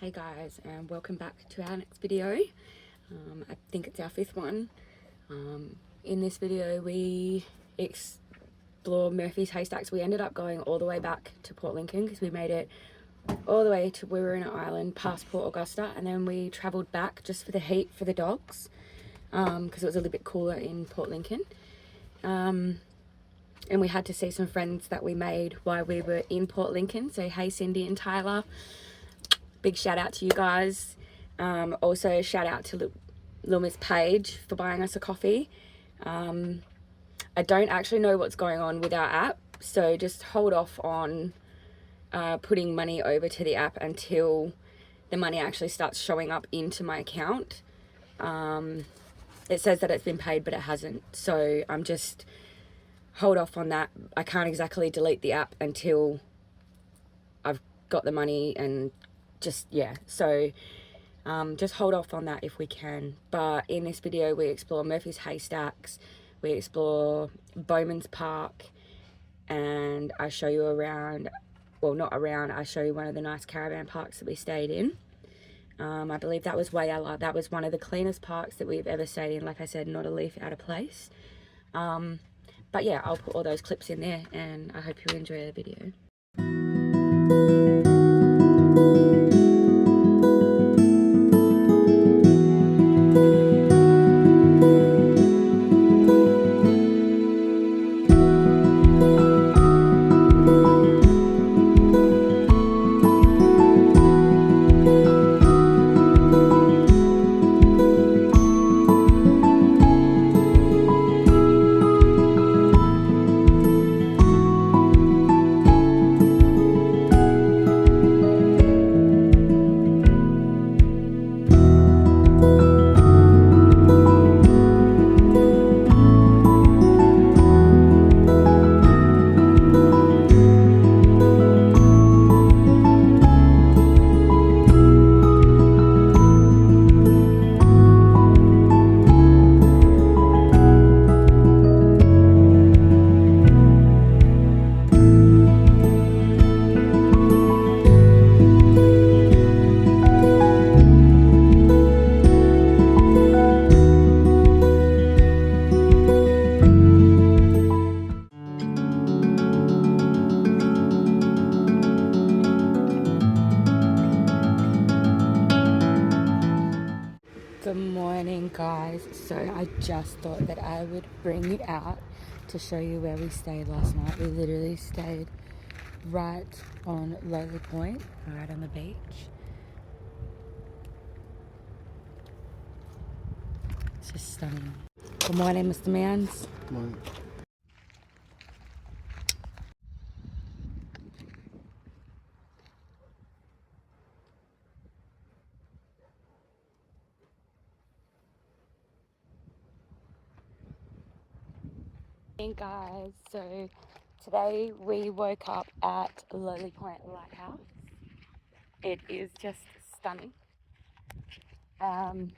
Hey guys, and welcome back to our next video. I think it's our fifth one. In this video we explore Murphy's Haystacks. We ended up going all the way back to Port Lincoln because we made it all the way to, we were in an island past Port Augusta, and then we travelled back just for the heat for the dogs because it was a little bit cooler in Port Lincoln. And we had to see some friends that we made while we were in Port Lincoln. So hey Cindy and Tyler, big shout out to you guys. Also shout out to Little Miss Paige for buying us a coffee. I don't actually know what's going on with our app, so just hold off on putting money over to the app until the money actually starts showing up into my account. It says that it's been paid, but it hasn't, so I'm just hold off on that. I can't exactly delete the app until I've got the money, and just hold off on that if we can. But in this video we explore Murphy's Haystacks, we explore Bowman's Park, and I show you around, well, not around, I show you one of the nice caravan parks that we stayed in. I believe that was Wayella. That was one of the cleanest parks that we've ever stayed in. Like I said, not a leaf out of place. But yeah, I'll put all those clips in there, and I hope you enjoy the video. Good morning guys. So I just thought that I would bring you out to show you where we stayed last night. We literally stayed right on Lowly Point, right on the beach. It's just stunning. Good morning, Mr. Mans. Good morning. Hey guys, so today we woke up at Lowly Point Lighthouse. It is just stunning, and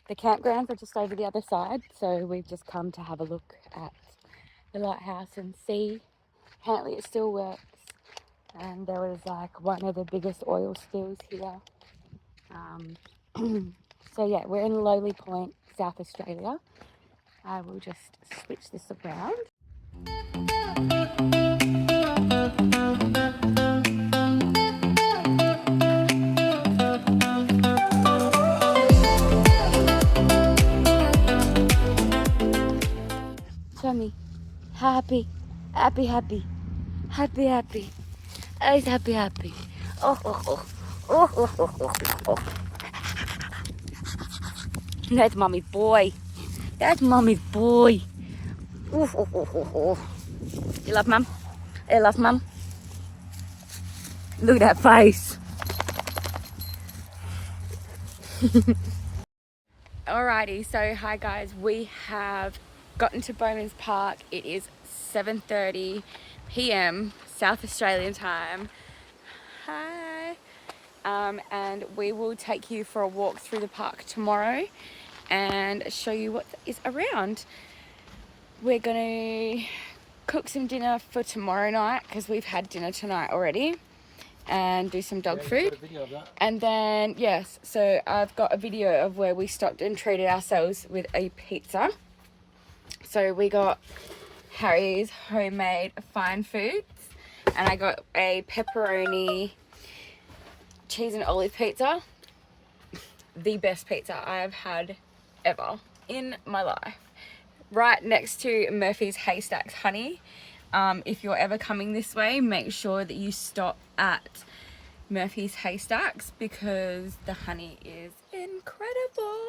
the campgrounds are just over the other side, so we've just come to have a look at the lighthouse and see. Apparently it still works, and there was like one of the biggest oil spills here. So yeah, we're in Lowly Point, South Australia. I will just switch this around. Show me. Happy, happy, happy, happy, happy. Eyes happy, happy. Oh, oh, oh, oh, oh, oh, oh, oh. That's mommy's boy. That's mommy's boy. Oh, oh, oh, oh, oh. You love mum? You love mum? Look at that face. Alrighty, so hi guys, we have gotten to Bowman's Park. It is 7:30 p.m. South Australian time. Hi. And we will take you for a walk through the park tomorrow and show you what is around. We're gonna cook some dinner for tomorrow night because we've had dinner tonight already, and do some dog food. And then, yes, so I've got a video of where we stopped and treated ourselves with a pizza. So we got Harry's homemade fine foods, and I got a pepperoni cheese and olive pizza. The best pizza I have had ever in my life. Right next to Murphy's Haystacks Honey. If you're ever coming this way, make sure that you stop at Murphy's Haystacks because the honey is incredible.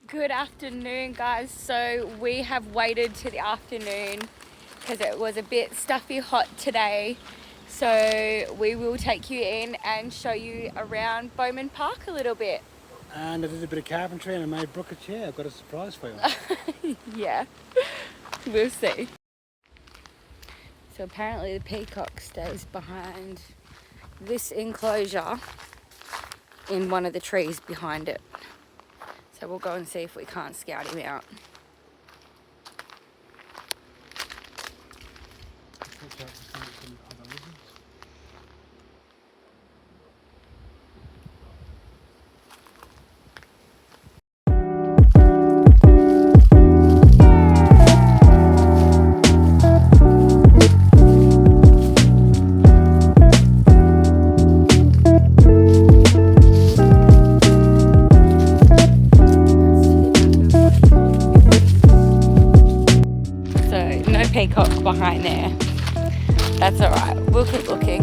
Good afternoon, guys. So we have waited to the afternoon because it was a bit stuffy hot today. So we will take you in and show you around Bowman Park a little bit. And I did a bit of carpentry and I made Brooke a chair. I've got a surprise for you. Yeah, we'll see. So apparently the peacock stays behind this enclosure in one of the trees behind it. So we'll go and see if we can't scout him out. Peacock behind there. That's alright, we'll keep looking.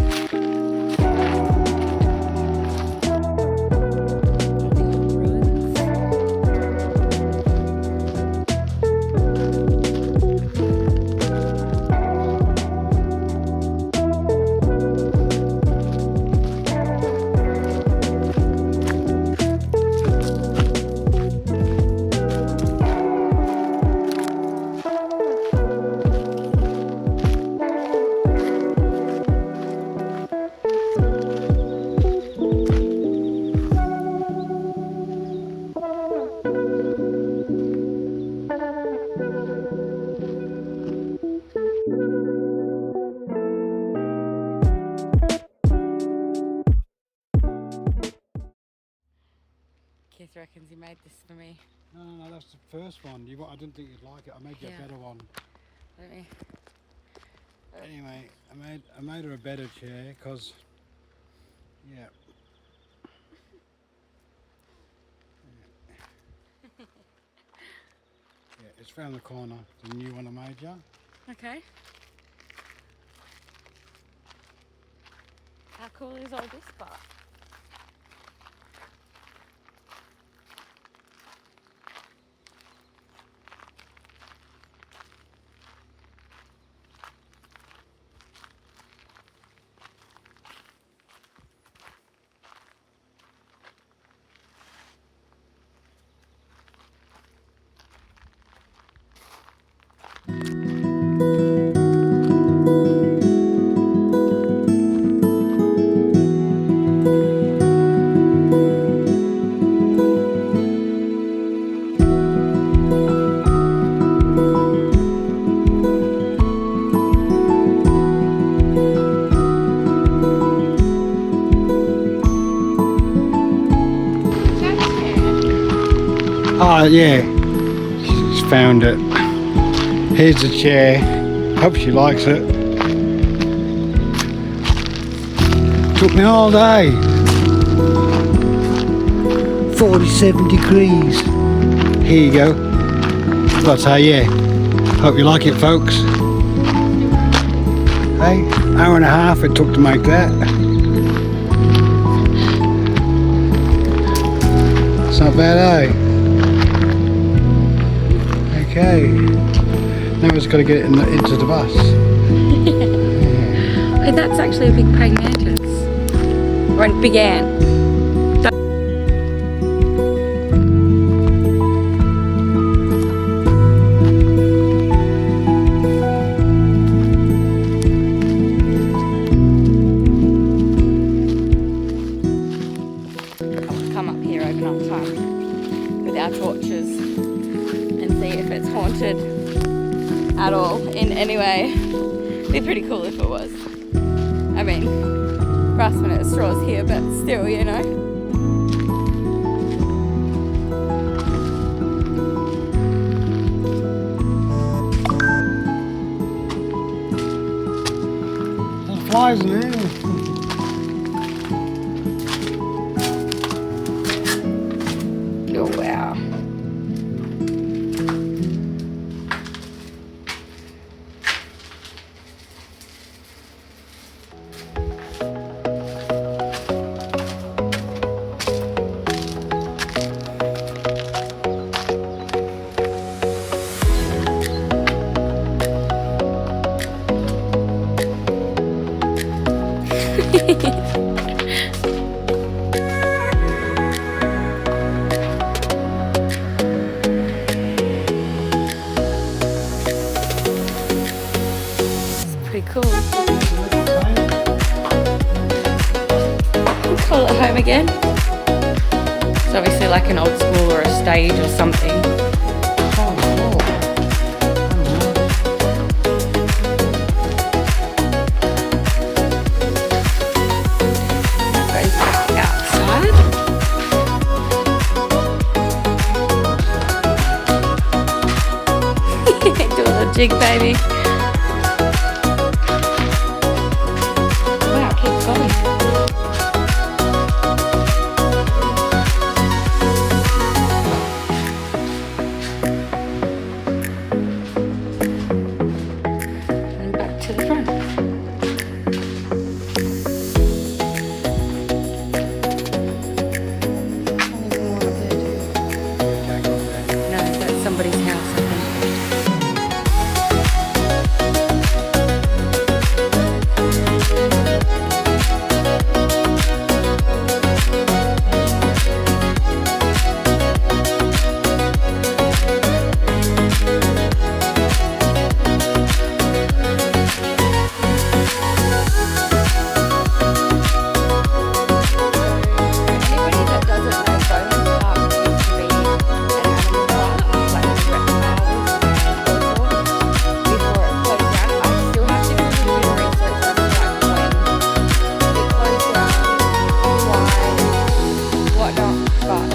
Keith reckons he made this for me. No, that's the first one. I didn't think you'd like it. I made you a better one. Let me. Anyway, I made her a better chair because, yeah. Yeah, it's round the corner. The new one I made you. Okay. How cool is all this part? Oh yeah, she's found it. Here's the chair. Hope she likes it. Took me all day. 47 degrees. Here you go. But yeah, hope you like it, folks. Hey, hour and a half it took to make that. It's not bad, eh? Okay. Now we've got to get it into the bus. Yeah. Hey, that's actually a big praying mantis. Or a big ant. Come up here over night time with our torches and see if it's haunted at all in any way. It'd be pretty cool if it was. I mean, grasping at straws here, but still, you know. There's flies in there. Oh wow. Pretty cool. We'll call it home again. It's obviously like an old school or a stage or something. Goes back outside. Do a little jig, baby. Wow, it keeps going. And back to the front. No, that's somebody's house, I think. Anybody that doesn't know, Bowman Park used to be an animal park, like with reptiles and so forth, before it closed down. I still have to do a bit of research as to like when it closed down, why, whatnot, but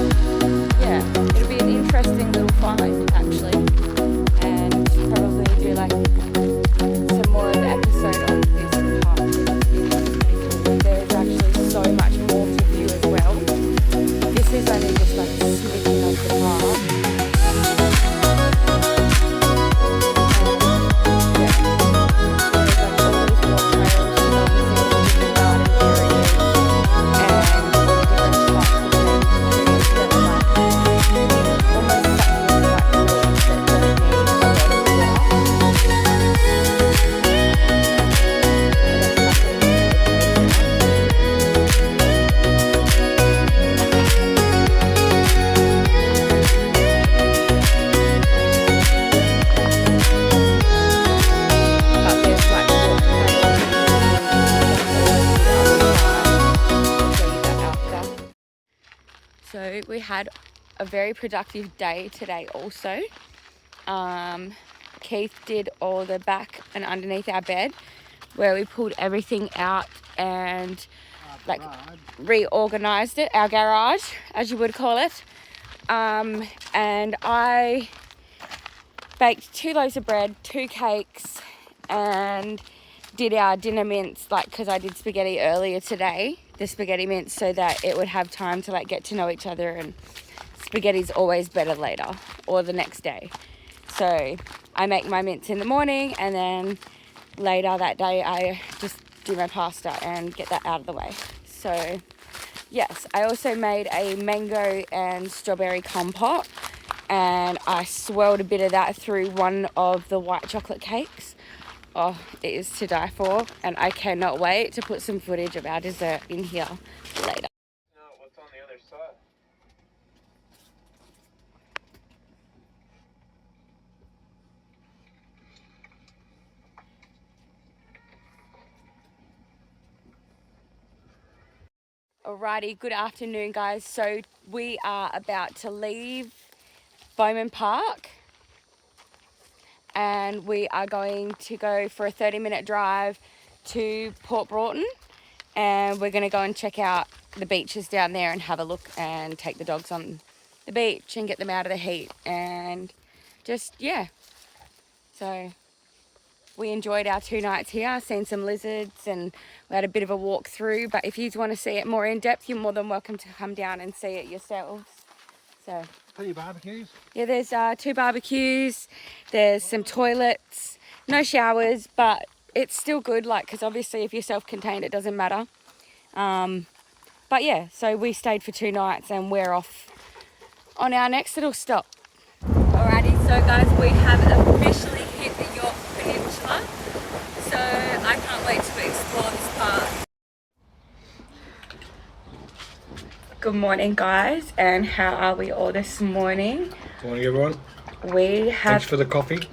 yeah, it'll be an interesting little find actually, and probably do like some more of the episode on this park. There's actually so much more to view as well. This is only just like a smidgen of the park. Yeah. There's like all these walk trails, you know, you see all the different garden areas and all the different types of trees that are like almost sucking in like leaves that don't need a lot of water. But there's like walk trails and so we had a very productive day today also. Keith did all the back and underneath our bed where we pulled everything out and like reorganized it, our garage as you would call it. And I baked 2 loaves of bread, 2 cakes, and did our dinner mince, like, because I did spaghetti earlier today, the spaghetti mince, so that it would have time to like get to know each other, and spaghetti's always better later or the next day. So I make my mince in the morning, and then later that day I just do my pasta and get that out of the way. So yes, I also made a mango and strawberry compote, and I swirled a bit of that through one of the white chocolate cakes. Oh, it is to die for, and I cannot wait to put some footage of our dessert in here later. No, what's on the other side? Alrighty, good afternoon guys. So we are about to leave Bowman Park, and we are going to go for a 30-minute drive to Port Broughton, and we're going to go and check out the beaches down there and have a look and take the dogs on the beach and get them out of the heat, and just, yeah. So we enjoyed our 2 nights here, seen some lizards, and we had a bit of a walk through. But if you want to see it more in depth, you're more than welcome to come down and see it yourselves. So Plenty of barbecues. yeah, there's 2 barbecues, there's some toilets, no showers, but it's still good, like, because obviously if you're self-contained it doesn't matter. But yeah, so we stayed for 2 nights and we're off on our next little stop. Alrighty, so guys, we have officially hit the York Peninsula, so I can't wait to explore this part. Good morning guys, and how are we all this morning? Good morning, everyone. We have, Thanks for the coffee.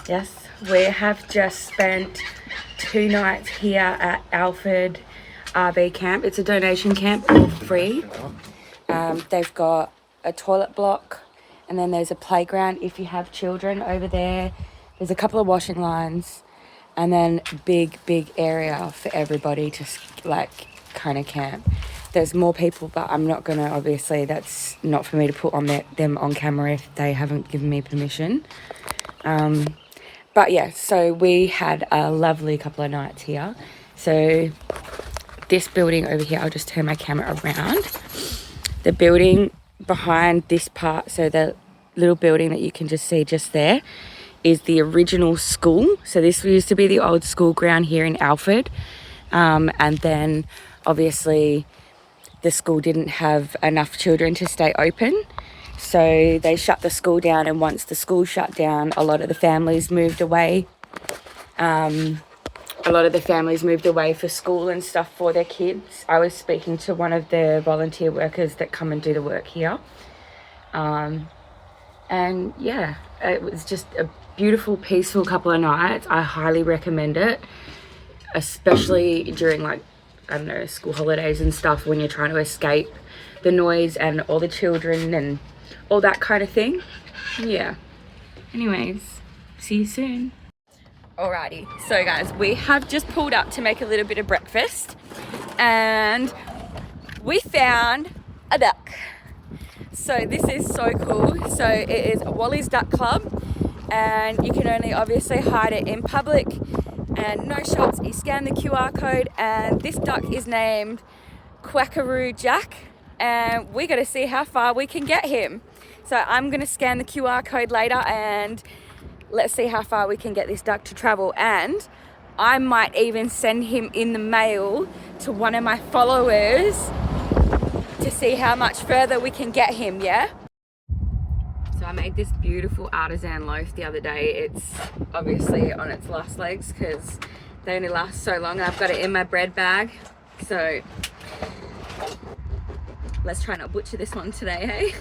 yes, we have just spent 2 nights here at Alfred RV camp. It's a donation camp, all free. They've got a toilet block, and then there's a playground if you have children over there. There's a couple of washing lines, and then big area for everybody to like kind of camp. There's more people, but I'm not gonna, obviously that's not for me to put on them on camera if they haven't given me permission. But yeah, so we had a lovely couple of nights here. So this building over here, I'll just turn my camera around. The building behind this part, so the little building that you can just see just there, is the original school. So this used to be the old school ground here in Alfred, and then obviously the school didn't have enough children to stay open, so they shut the school down. And once the school shut down, a lot of the families moved away. For school and stuff for their kids. I was speaking to one of the volunteer workers that come and do the work here. And yeah, it was just a beautiful, peaceful couple of nights. I highly recommend it, especially during, like, I don't know, school holidays and stuff, when you're trying to escape the noise and all the children and all that kind of thing. Yeah. Anyways, see you soon. Alrighty, so guys, we have just pulled up to make a little bit of breakfast, and we found a duck. So this is so cool. So it is Wally's Duck Club, and you can only obviously hide it in public, and no shots. You scan the QR code, and this duck is named Quackaroo Jack, and we got to see how far we can get him. So I'm going to scan the QR code later, and let's see how far we can get this duck to travel. And I might even send him in the mail to one of my followers to see how much further we can get him, yeah? So I made this beautiful artisan loaf the other day. It's obviously on its last legs because they only last so long. I've got it in my bread bag. So let's try not butcher this one today, hey?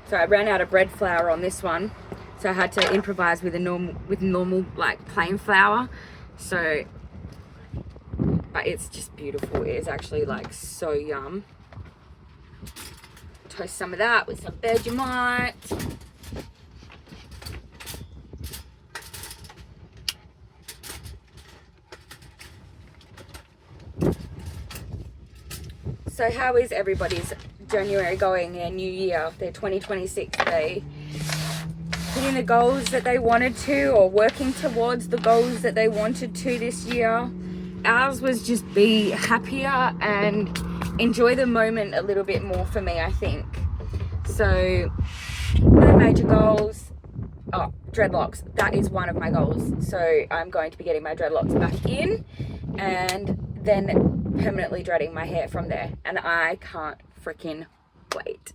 So I ran out of bread flour on this one, so I had to improvise with normal like plain flour. So, but it's just beautiful. It is actually like so yum. Toast some of that with some Vegemite. So how is everybody's January going, their new year, their 2026? They hitting the goals that they wanted to, or working towards the goals that they wanted to this year? Ours was just be happier and enjoy the moment a little bit more for me, I think. So no major goals. Oh, dreadlocks, that is one of my goals. So I'm going to be getting my dreadlocks back in and then permanently dreading my hair from there, and I can't freaking wait.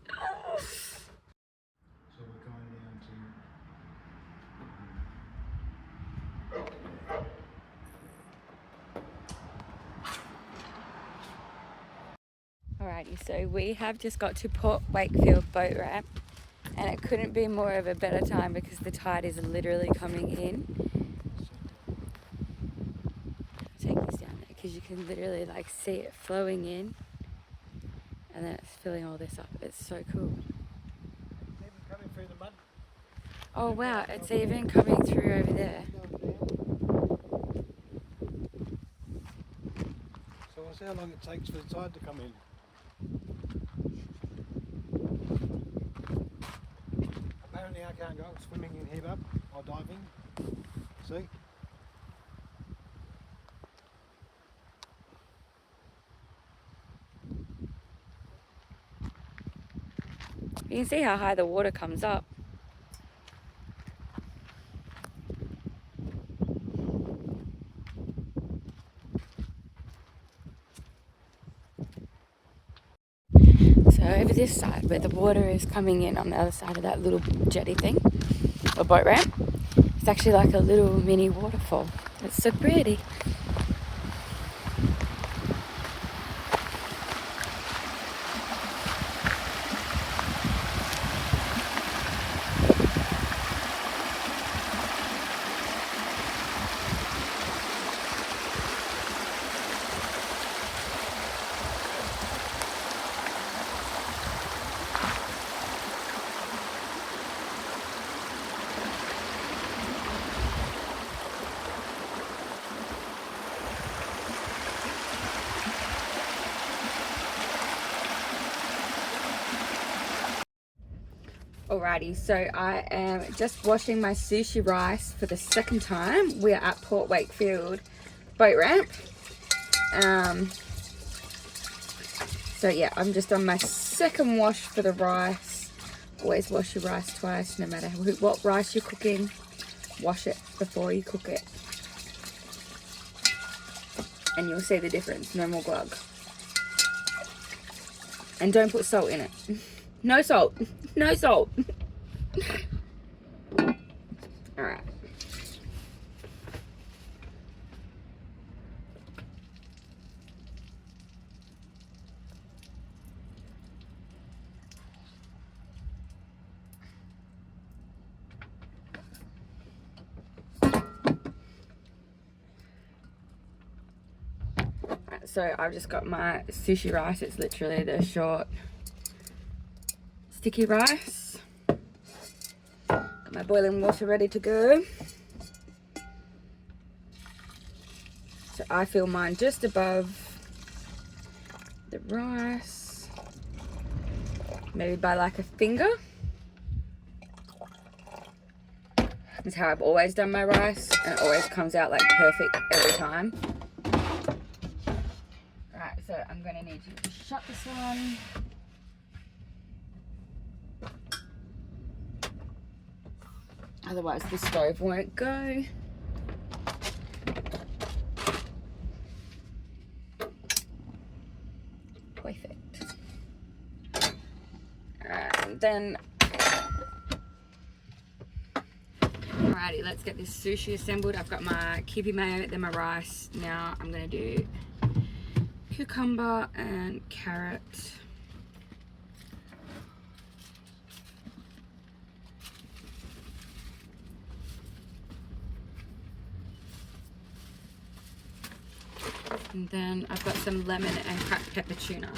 Alrighty, so we have just got to Port Wakefield boat ramp, and it couldn't be more of a better time because the tide is literally coming in. Take this down there because you can literally like see it flowing in, and then it's filling all this up. It's so cool. Oh wow, it's even coming through over there. So I see how long it takes for the tide to come in. Apparently I can't go swimming in here, bub, or diving. See? You can see how high the water comes up. So over this side where the water is coming in on the other side of that little jetty thing, or boat ramp, it's actually like a little mini waterfall. It's so pretty. Alrighty, so I am just washing my sushi rice for the second time. We are at Port Wakefield boat ramp. So yeah, I'm just on my second wash for the rice. Always wash your rice twice, no matter what rice you're cooking. Wash it before you cook it. And you'll see the difference, no more glug. And don't put salt in it. No salt. No salt. Alright. So I've just got my sushi rice. It's literally the short sticky rice. Got my boiling water ready to go. So I fill mine just above the rice, maybe by like a finger. That's how I've always done my rice, and it always comes out like perfect every time. Alright, so I'm going to need you to shut this one. Otherwise the stove won't go. Perfect. Alright, and then alrighty, let's get this sushi assembled. I've got my kiwi mayo, then my rice. Now I'm going to do cucumber and carrot. And then I've got some lemon and cracked pepper tuna.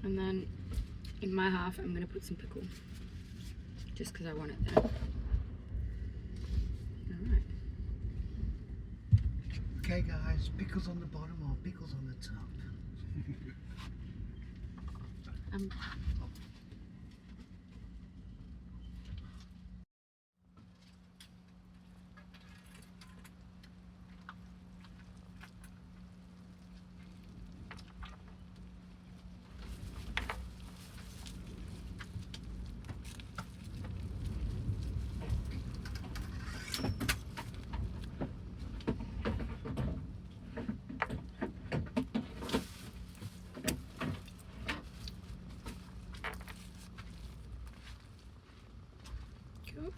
And then in my half, I'm going to put some pickle. Just because I want it there. Alright. Okay guys, pickles on the bottom or pickles on the top? Cool.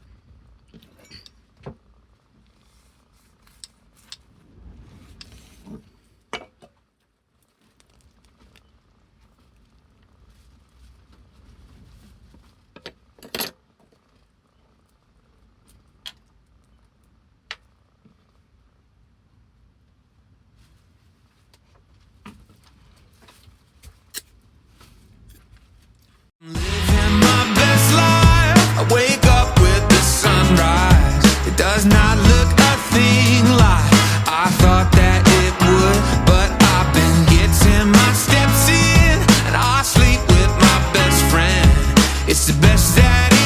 Living my best life. I wake up with the sunrise. It does not look a thing like I thought that it would, but I've been getting my steps in, and I sleep with my best friend. It's the best that it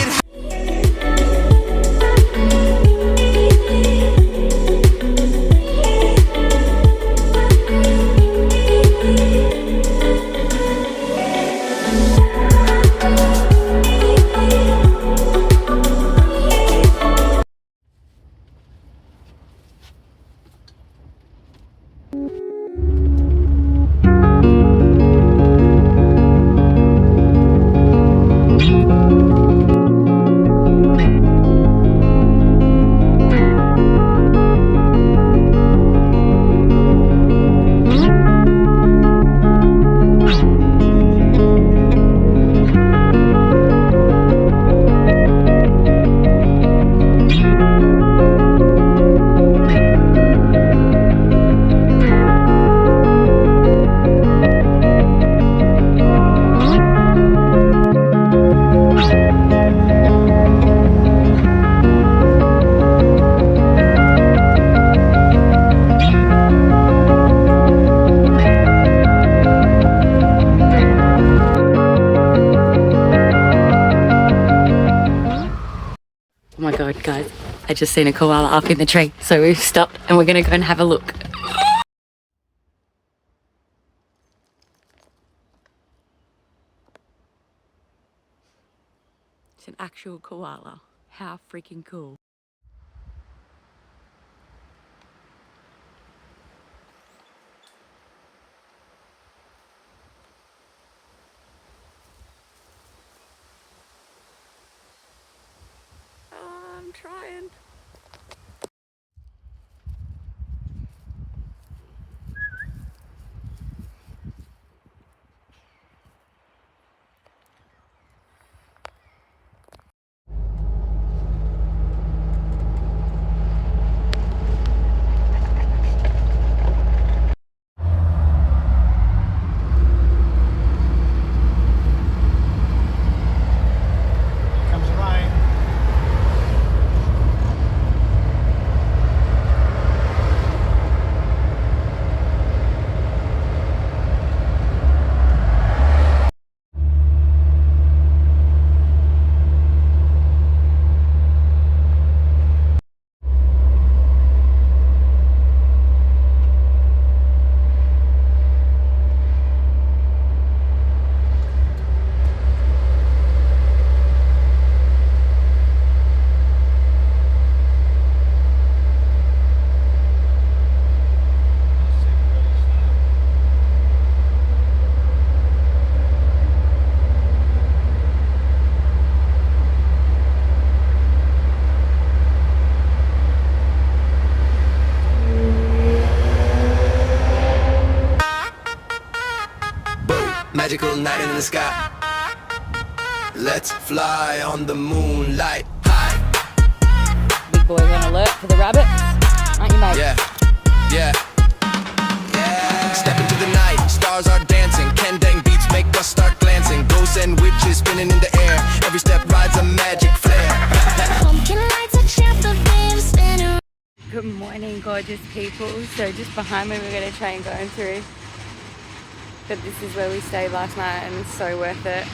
Oh my god, guys, I just seen a koala up in the tree, so we've stopped and we're gonna go and have a look. It's an actual koala. How freaking cool. I'm trying. Comes the rain. magical night in the sky. Let's fly on the moonlight high. Big boys on alert for the rabbits, aren't you, mate? Yeah, yeah, yeah. Step into the night, stars are dancing. Kendang beats make us start glancing. sandwiches spinning in the air. Every step rides a magic flare. Pumpkin lights a chapter beam spinning. Good morning, gorgeous people. So just behind me, we've got a train going through. But this is where we stayed last night and it's so worth it.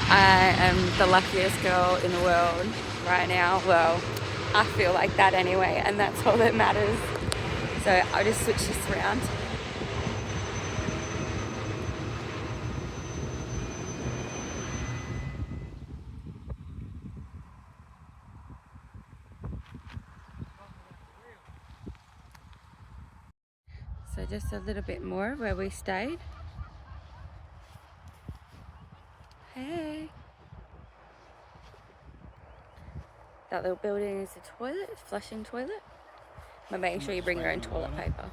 I am the luckiest girl in the world right now. Well, I feel like that anyway, and that's all that matters. So I'll just switch this around. So just a little bit more where we stayed. Hey. That little building is a toilet, flushing toilet. But making sure you bring your own toilet paper.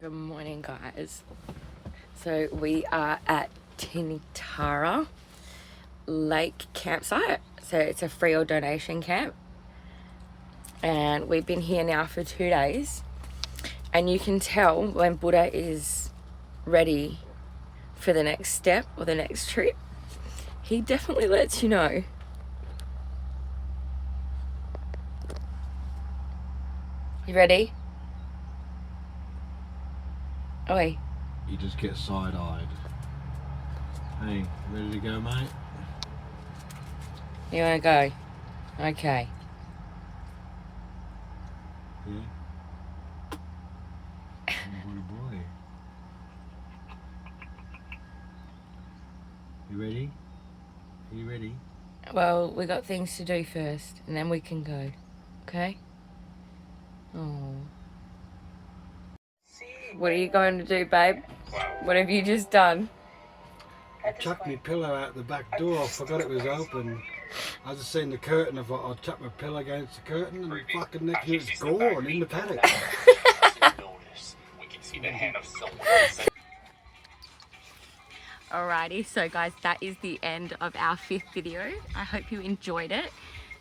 Good morning, guys. So we are at Tinitara Lake campsite. So it's a free or donation camp. And we've been here now for 2 days. And you can tell when Buddha is ready for the next step or the next trip. He definitely lets you know. You ready? Oi. You just get side-eyed. Hey, ready to go, mate? You wanna go? Okay. Yeah. Oh, what a boy. You ready? Are you ready? Well, we got things to do first, and then we can go. Okay? Oh. What are you going to do, babe? What have you just done? I chucked my pillow out the back door. I forgot it was open. I just seen the curtain. I thought I'd chuck my pillow against the curtain, and fucking next minute it's gone in the paddock. Alrighty, so guys, that is the end of our 5th video. I hope you enjoyed it.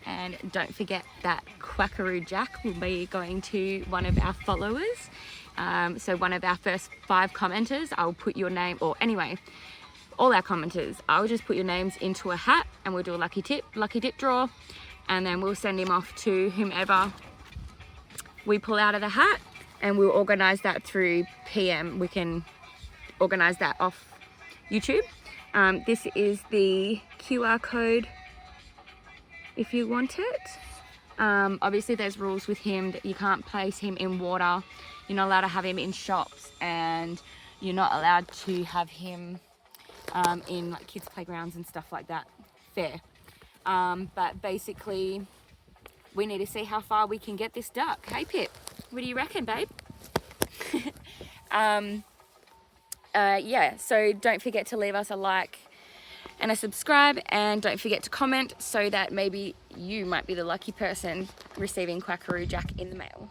And don't forget that Quackaroo Jack will be going to one of our followers. So one of our first 5 commenters, I'll put your name, or anyway, all our commenters, I'll just put your names into a hat and we'll do a lucky dip draw. And then we'll send him off to whomever we pull out of the hat, and we'll organize that through PM. We can organize that off YouTube. This is the QR code if you want it. Obviously there's rules with him that you can't place him in water, you're not allowed to have him in shops, and you're not allowed to have him in like kids playgrounds and stuff like that. Fair. But basically we need to see how far we can get this duck. Hey Pip, what do you reckon, babe? Yeah, so don't forget to leave us a like and a subscribe, and don't forget to comment so that maybe you might be the lucky person receiving Quackaroo Jack in the mail.